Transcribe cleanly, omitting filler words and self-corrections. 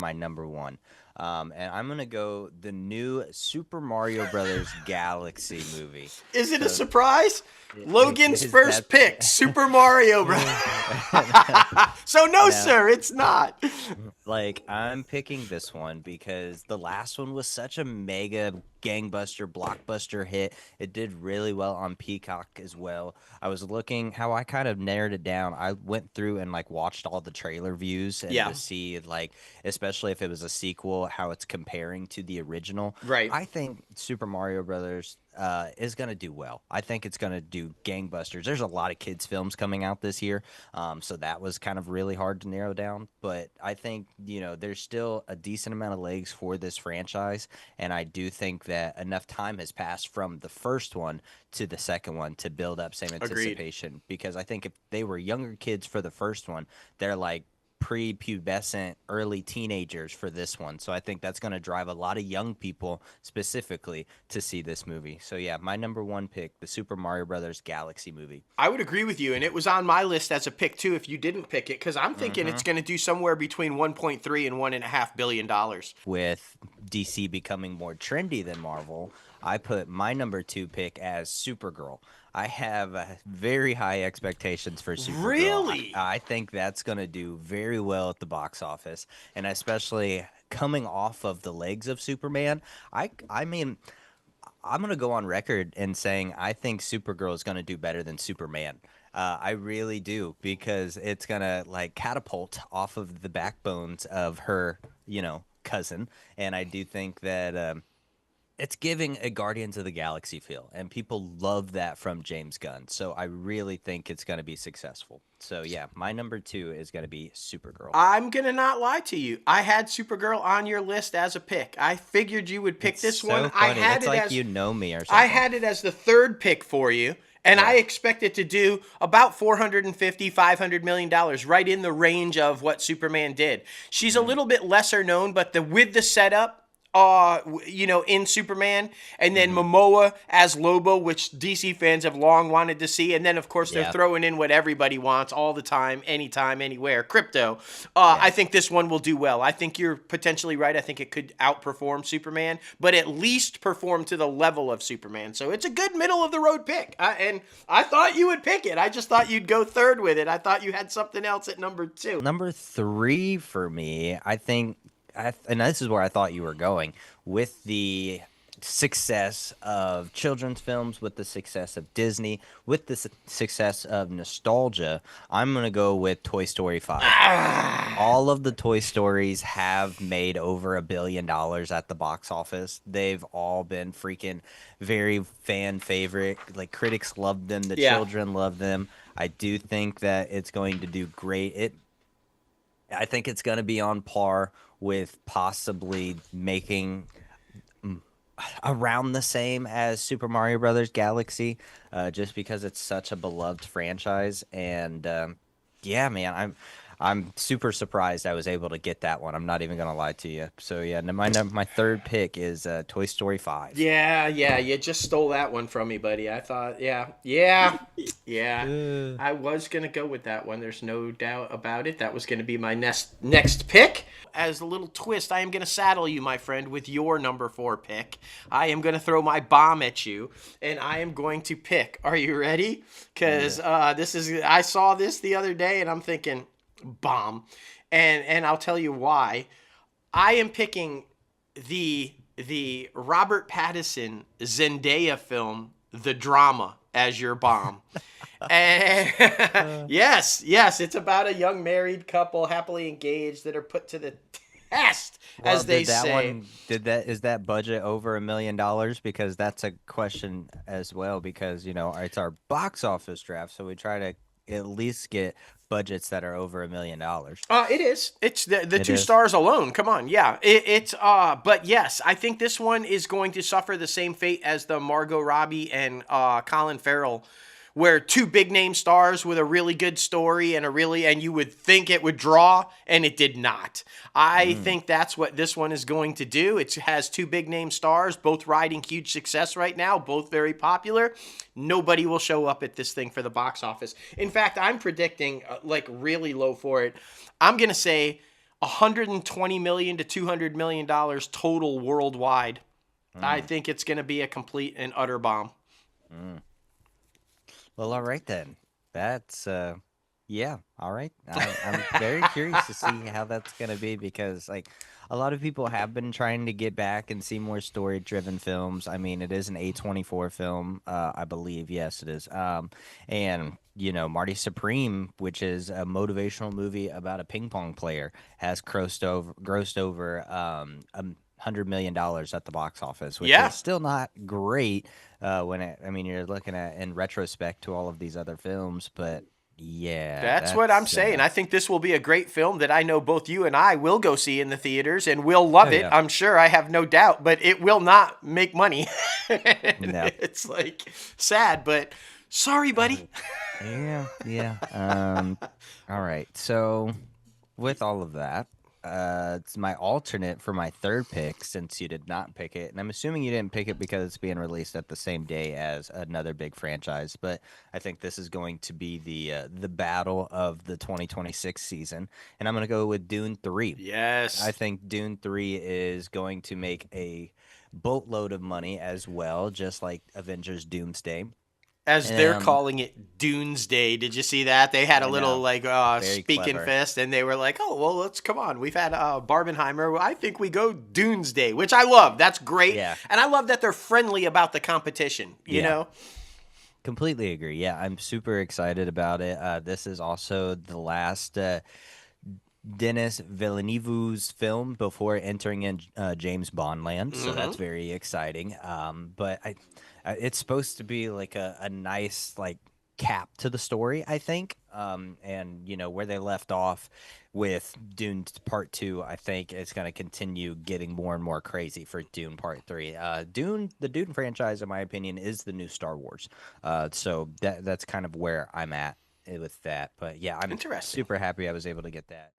my number one. And I'm gonna go the new Super Mario Brothers Galaxy movie. Is it a So surprise? Logan's is first that pick, Super Mario Bros. So no, no? sir, it's not. Like, I'm picking this one because the last one was such a mega gangbuster blockbuster hit. It did really well on Peacock as well. I was looking how I kind of narrowed it down. I went through and like watched all the trailer views and Yeah, to see like, especially if it was a sequel, how it's comparing to the original. right. I think Super Mario Brothers is gonna do well. I think it's gonna do gangbusters. There's a lot of kids films coming out this year, so that was kind of really hard to narrow down. But I think, there's still a decent amount of legs for this franchise. And I do think that enough time has passed from the first one to the second one to build up same Agreed. anticipation. Because I think if they were younger kids for the first one, they're like prepubescent early teenagers for this one. So I think that's going to drive a lot of young people specifically to see this movie. So yeah, my number one pick, the Super Mario Brothers Galaxy movie. I would agree with you, and it was on my list as a pick too. If you didn't pick it, because I'm thinking it's Hmm. going to do somewhere between 1.3 and $1.5 billion. With DC becoming more trendy than Marvel, I put my number two pick as Supergirl. I have very high expectations for Supergirl. Really? I think that's going to do very well at the box office, and especially coming off of the legs of Superman. I mean, I'm gonna go on record in saying I think Supergirl is gonna do better than Superman. I really do because it's gonna like catapult off of the backbones of her, cousin, and I do think that it's giving a Guardians of the Galaxy feel, and people love that from James Gunn. So I really think it's gonna be successful. So yeah, my number two is gonna be Supergirl. I'm going to not lie to you. I had Supergirl on your list as a pick. I figured you would pick It's this one. so I funny. had It's it like as you know me or I something. had it as the third pick for you, and I Yeah. expect it to do about 450, $500 million, right in the range of what Superman did. She's a Mm, little bit lesser known, but with the setup, in Superman, and then mm-hmm. Momoa as Lobo, which DC fans have long wanted to see, and then of course they're Yeah. throwing in what everybody wants all the time, anytime, anywhere, crypto. I Yeah. think this one will do well. I think you're potentially right. I think it could outperform Superman, but at least perform to the level of Superman. So it's a good middle of the road pick, and I thought you would pick it. I just thought you'd go third with it. I thought you had something else at number two. Number three for me, I think, and this is where I thought you were going with the success of children's films, with the success of Disney, with the success of nostalgia. I'm gonna go with Toy Story 5. All of the Toy Stories have made over $1 billion at the box office. They've all been freaking very fan favorite. Like critics love them, the Yeah. children love them. I do think that it's going to do great. I think it's going to be on par with possibly making around the same as Super Mario Brothers Galaxy, just because it's such a beloved franchise. And yeah, man, I'm super surprised I was able to get that one. I'm not even gonna lie to you. So yeah, my third pick is Toy Story 5. Yeah, you just stole that one from me, buddy. I thought, yeah. I was gonna go with that one. There's no doubt about it. That was gonna be my next pick. As a little twist, I am gonna saddle you, my friend, with your number 4 pick. I am gonna throw my bomb at you, and I am going to pick. Are you ready? Because I saw this the other day, and I'm thinking, bomb, and I'll tell you why. I am picking the Robert Pattinson Zendaya film, The Drama, as your bomb. And yes, it's about a young married couple, happily engaged, that are put to the test, Well, as they did that say. one is that budget over $1 million? Because that's a question as well. Because it's our box office draft, so we try to at least get budgets that are over $1 million. It is. It's the It two is. stars alone. Come on, yeah. But yes, I think this one is going to suffer the same fate as the Margot Robbie and Colin Farrell, where two big name stars with a really good story and you would think it would draw, and it did not. I think that's what this one is going to do. It has two big name stars, both riding huge success right now, both very popular. Nobody will show up at this thing for the box office. In fact, I'm predicting like really low for it. I'm going to say $120 million to $200 million total worldwide. I Mm, think it's going to be a complete and utter bomb. mm. Well, all right then. That's yeah, all right. I'm very curious to see how that's gonna be because like a lot of people have been trying to get back and see more story-driven films. I mean, it is an A24 film, I believe. Yes, it is. And you know, Marty Supreme, which is a motivational movie about a ping pong player, has grossed over $100 million at the box office, which Yeah, is still not great I mean, you're looking at in retrospect to all of these other films, but yeah, that's what I'm that's saying. I think this will be a great film that I know both you and I will go see in the theaters and we'll love oh it. yeah, I'm sure, I have no doubt, but it will not make money. no, It's like sad, but sorry, buddy. yeah, yeah. All right. So with all of that, it's my alternate for my third pick since you did not pick it, and I'm assuming you didn't pick it because it's being released at the same day as another big franchise. But I think this is going to be the battle of the 2026 season, and I'm gonna go with Dune 3. I Yes. think Dune 3 is going to make a boatload of money as well, just like Avengers Doomsday. As they're Um, calling it Doomsday. Did you see that? They had a I little know, like very speaking clever. fest, and they were like, "Oh well, let's come on. We've had Barbenheimer. I think we go Doomsday," which I love. That's great, Yeah, and I love that they're friendly about the competition. You yeah, know? completely agree. Yeah, I'm super excited about it. This is also the last Denis Villeneuve's film before entering in James Bond land, so Mm-hmm. that's very exciting. But it's supposed to be like a nice like cap to the story, I think. And you know where they left off with Dune Part Two, I think it's going to continue getting more and more crazy for Dune Part Three. The Dune franchise, in my opinion, is the new Star Wars. So that's kind of where I'm at with that. But yeah, I'm Interesting. super happy I was able to get that.